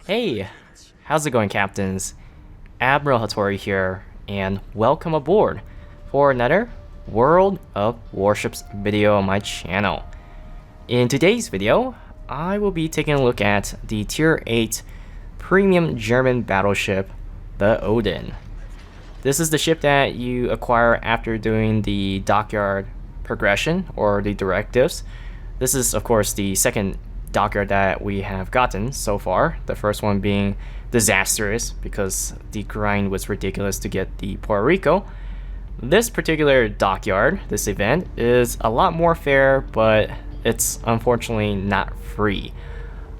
Hey, how's it going, captains? Admiral Hattori here, and welcome aboard for another World of Warships video on my channel. In today's video, I will be taking a look at the Tier 8 premium German battleship, the Odin. This is the ship that you acquire after doing the dockyard progression or the directives. This is, of course, the second dockyard that we have gotten so far. The first one being disastrous because the grind was ridiculous to get the Puerto Rico. This particular dockyard, this event, is a lot more fair, but it's unfortunately not free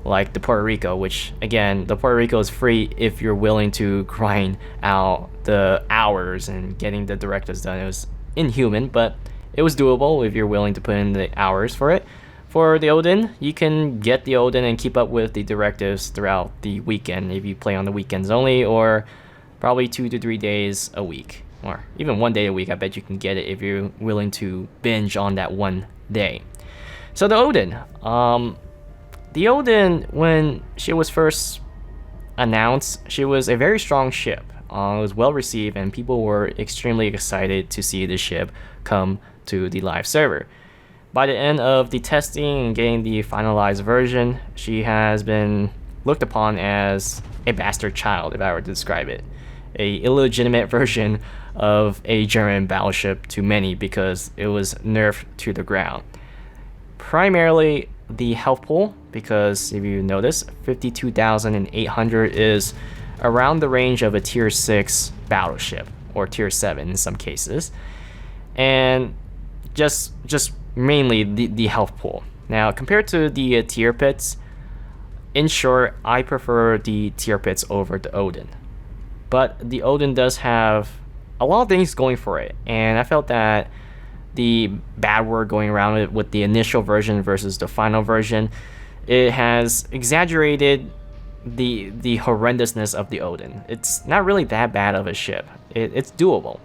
like the Puerto Rico, which again, the Puerto Rico is free if you're willing to grind out the hours and getting the directives done. It was inhuman, but it was doable if you're willing to put in the hours for it. For the Odin, you can get the Odin and keep up with the directives throughout the weekend if you play on the weekends only, or probably 2 to 3 days a week, or even 1 day a week. I bet you can get it if you're willing to binge on that one day. So the Odin, when she was first announced, she was a very strong ship. It was well received, and people were extremely excited to see the ship come to the live server. By the end of the testing and getting the finalized version, she has been looked upon as a bastard child, if I were to describe it. A illegitimate version of a German battleship to many because it was nerfed to the ground. Primarily the health pool, because if you notice, 52,800 is around the range of a tier 6 battleship, or tier 7 in some cases. And just mainly the health pool. Now, compared to the tier pits, in short, I prefer the tier pits over the Odin. But the Odin does have a lot of things going for it, and I felt that the bad word going around it with the initial version versus the final version, it has exaggerated the horrendousness of the Odin. It's not really that bad of a ship. It's doable.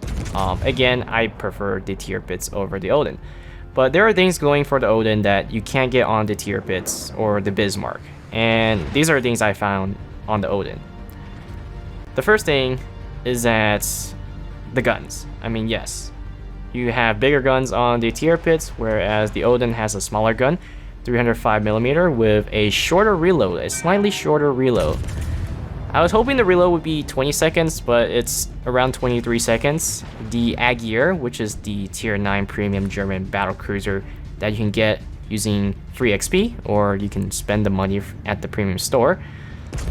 Again, I prefer the tier pits over the Odin. But there are things going for the Odin that you can't get on the tier pits or the Bismarck. And these are things I found on the Odin. The first thing is that the guns. I mean, yes, you have bigger guns on the tier pits, whereas the Odin has a smaller gun, 305mm, with a shorter reload, a slightly shorter reload. I was hoping the reload would be 20 seconds, but it's around 23 seconds. The Aegir, which is the tier 9 premium German battle cruiser that you can get using free XP, or you can spend the money at the premium store,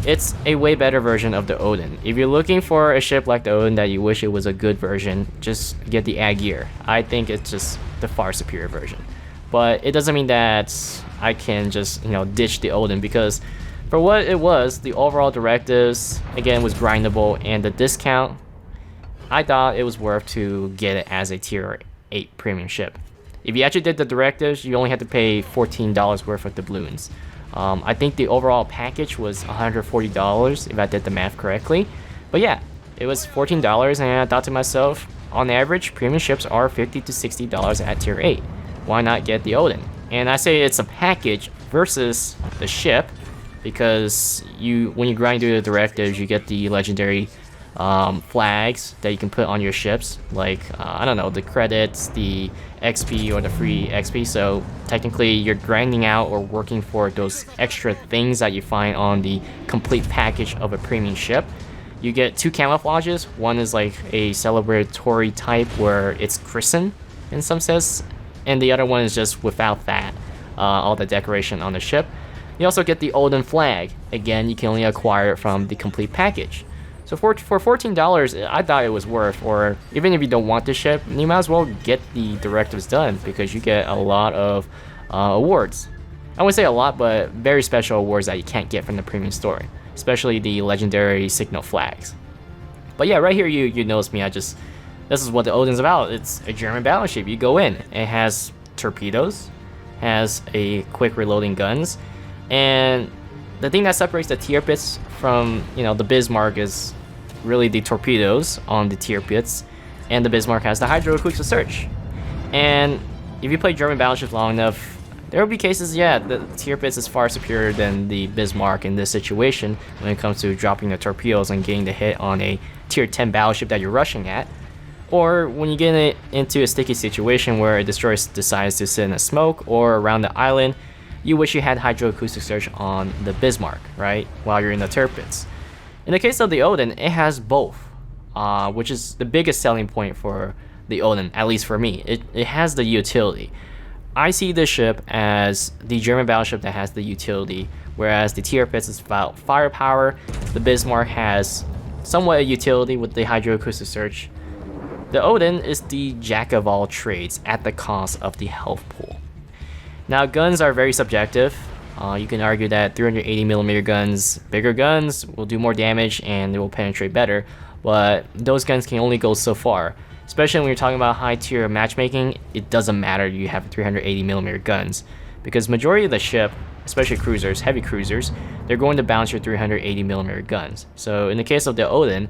it's a way better version of the Odin. If you're looking for a ship like the Odin that you wish it was a good version, just get the Aegir. I think it's just the far superior version. But it doesn't mean that I can just, ditch the Odin, because for what it was, the overall directives, again, was grindable, and the discount, I thought it was worth to get it as a tier 8 premium ship. If you actually did the directives, you only had to pay $14 worth of doubloons. I think the overall package was $140 if I did the math correctly. But yeah, it was $14, and I thought to myself, on average, premium ships are $50 to $60 at tier 8. Why not get the Odin? And I say it's a package versus the ship, because when you grind through the directives, you get the legendary flags that you can put on your ships, like I don't know, the credits, the XP, or the free XP. So technically you're grinding out or working for those extra things that you find on the complete package of a premium ship. You get 2 camouflages. One is like a celebratory type where it's christened in some sense, and the other one is just without that, all the decoration on the ship. You also get the Odin flag. Again, you can only acquire it from the complete package. So for $14, I thought it was worth, or even if you don't want the ship, you might as well get the directives done, because you get a lot of awards. I wouldn't say a lot, but very special awards that you can't get from the premium store, especially the legendary signal flags. But yeah, right here you notice me, this is what the Odin's about. It's a German battleship. You go in, it has torpedoes, has a quick reloading guns, and the thing that separates the tier pits from, the Bismarck is really the torpedoes on the tier pits, and the Bismarck has the hydro quick search. And if you play German battleships long enough, There will be cases, yeah, the tier pits is far superior than the Bismarck in this situation when it comes to dropping the torpedoes and getting the hit on a tier 10 battleship that you're rushing at. Or when you get into a sticky situation where a destroyer decides to sit in a smoke or around the island, you wish you had hydroacoustic search on the Bismarck, right, while you're in the turret pits. In the case of the Odin, it has both, which is the biggest selling point for the Odin, at least for me. It has the utility. I see this ship as the German battleship that has the utility, whereas the tier pits is about firepower. The Bismarck has somewhat a utility with the hydroacoustic search. The Odin is the jack of all trades at the cost of the health pool. Now, guns are very subjective. You can argue that 380mm guns, bigger guns, will do more damage and they will penetrate better, but those guns can only go so far. Especially when you're talking about high tier matchmaking, it doesn't matter you have 380mm guns, because majority of the ship, especially cruisers, heavy cruisers, they're going to bounce your 380mm guns. So in the case of the Odin,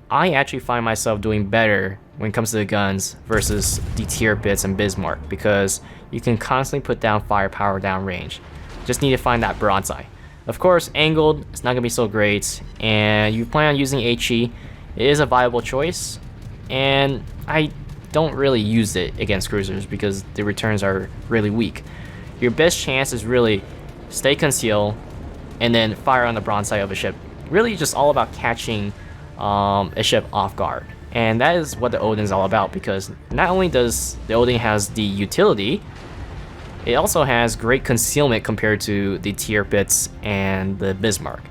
I actually find myself doing better when it comes to the guns versus the tier pits and Bismarck, because you can constantly put down firepower downrange. Just need to find that broadside. Of course, angled, it's not going to be so great, and you plan on using HE, it is a viable choice, and I don't really use it against cruisers because the returns are really weak. Your best chance is really stay concealed and then fire on the broadside of a ship. Really just all about catching a ship off guard. And that is what the Odin is all about, because not only does the Odin has the utility, it also has great concealment compared to the tier pits and the Bismarck.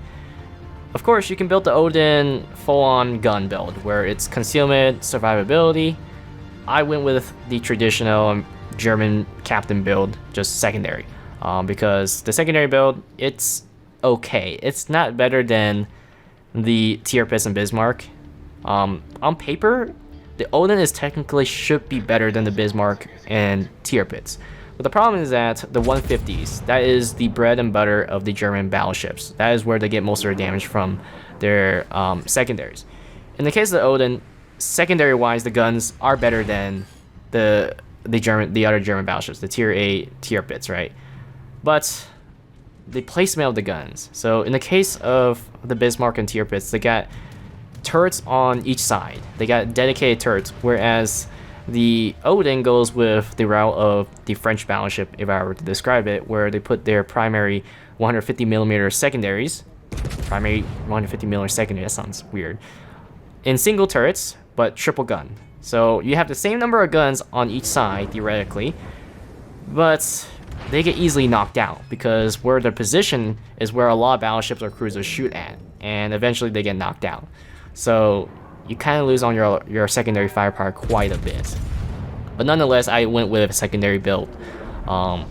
Of course, you can build the Odin full-on gun build, where it's concealment, survivability. I went with the traditional German captain build, just secondary, because the secondary build, it's okay. It's not better than the tier pits and Bismarck. On paper, the Odin is technically should be better than the Bismarck and tier pits. But the problem is that the 150s, that is the bread and butter of the German battleships. That is where they get most of their damage from their secondaries. In the case of the Odin, secondary-wise, the guns are better than the other German battleships, the tier A tier pits, right? But the placement of the guns. So in the case of the Bismarck and tier pits, they got turrets on each side. They got dedicated turrets, whereas the Odin goes with the route of the French battleship, if I were to describe it, where they put their primary 150mm secondaries, primary 150mm secondary, that sounds weird, in single turrets, but triple gun. So you have the same number of guns on each side, theoretically, but they get easily knocked out, because where their position is where a lot of battleships or cruisers shoot at, and eventually they get knocked out. So you kind of lose on your secondary firepower quite a bit. But nonetheless, I went with a secondary build,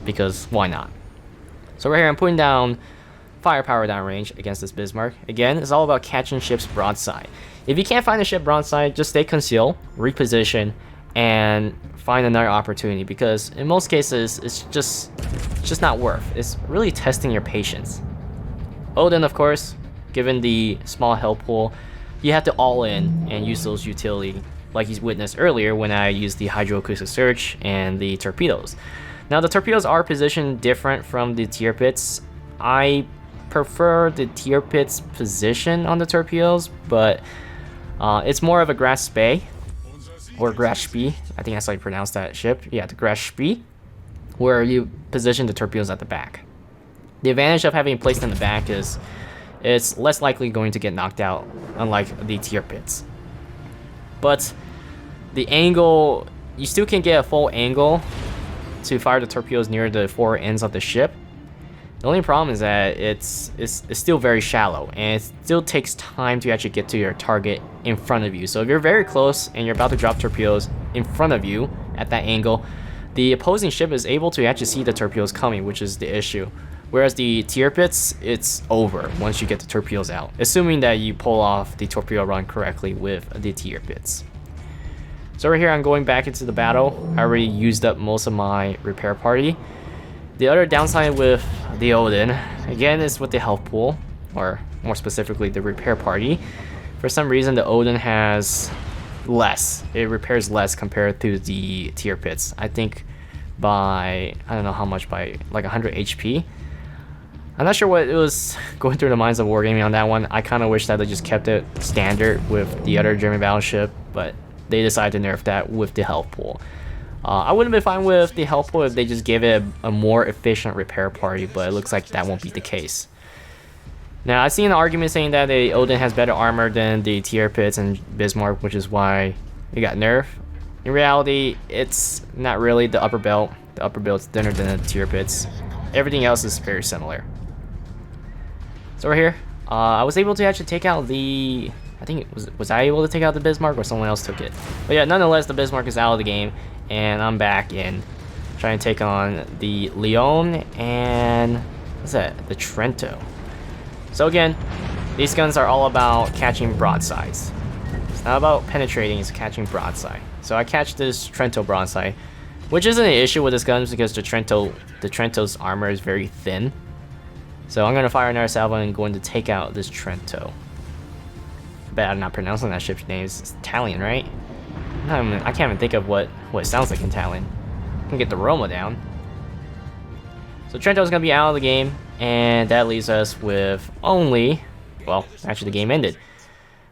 because why not? So right here, I'm putting down firepower downrange against this Bismarck. Again, it's all about catching ships broadside. If you can't find a ship broadside, just stay concealed, reposition, and find another opportunity, because in most cases, it's just not worth. It's really testing your patience. Odin, of course, given the small health pool, you have to all in and use those utility, like you witnessed earlier when I used the hydroacoustic search and the torpedoes. Now, the torpedoes are positioned different from the tier pits. I prefer the tier pits position on the torpedoes, but it's more of a Grasp-Spee, or Grasp-Spee, I think that's how you pronounce that ship. Yeah, the Grasp-Spee, where you position the torpedoes at the back. The advantage of having it placed in the back is it's less likely going to get knocked out, unlike the tier pits. But the angle, you still can get a full angle to fire the torpedoes near the forward ends of the ship. The only problem is that it's still very shallow, and it still takes time to actually get to your target in front of you. So if you're very close and you're about to drop torpedoes in front of you at that angle, the opposing ship is able to actually see the torpedoes coming, which is the issue. Whereas the tier pits, it's over once you get the torpedoes out, assuming that you pull off the torpedo run correctly with the tier pits. So right here, I'm going back into the battle. I already used up most of my repair party. The other downside with the Odin, again, is with the health pool, or more specifically, the repair party. For some reason, the Odin has less. It repairs less compared to the tier pits. I think by, I don't know how much, by like 100 HP. I'm not sure what it was going through the minds of Wargaming on that one. I kind of wish that they just kept it standard with the other German battleship, but they decided to nerf that with the health pool. I wouldn't be fine with the health pool if they just gave it a more efficient repair party, but it looks like that won't be the case. Now, I've seen an argument saying that the Odin has better armor than the Tirpitz and Bismarck, which is why it got nerfed. In reality, it's not really the upper belt. The upper belt's thinner than the Tirpitz. Everything else is very similar. So we're here. I was able to actually take out the... I think it was I able to take out the Bismarck, or someone else took it? But yeah, nonetheless, the Bismarck is out of the game, and I'm back in trying to take on the Leon and what's that? The Trento. So again, these guns are all about catching broadsides. It's not about penetrating; it's catching broadside. So I catch this Trento broadside, which isn't an issue with this gun because the Trento's armor is very thin. So I'm gonna fire another salvo and going to take out this Trento. I bet I'm not pronouncing that ship's name. It's Italian, right? I can't even think of what it sounds like in Italian. I can get the Roma down. So Trento's gonna be out of the game, and that leaves us with only, well, actually the game ended.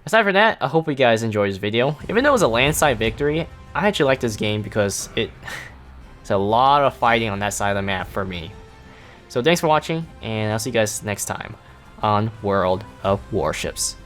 Aside from that, I hope you guys enjoyed this video. Even though it was a landside victory, I actually like this game because it's a lot of fighting on that side of the map for me. So thanks for watching, and I'll see you guys next time on World of Warships.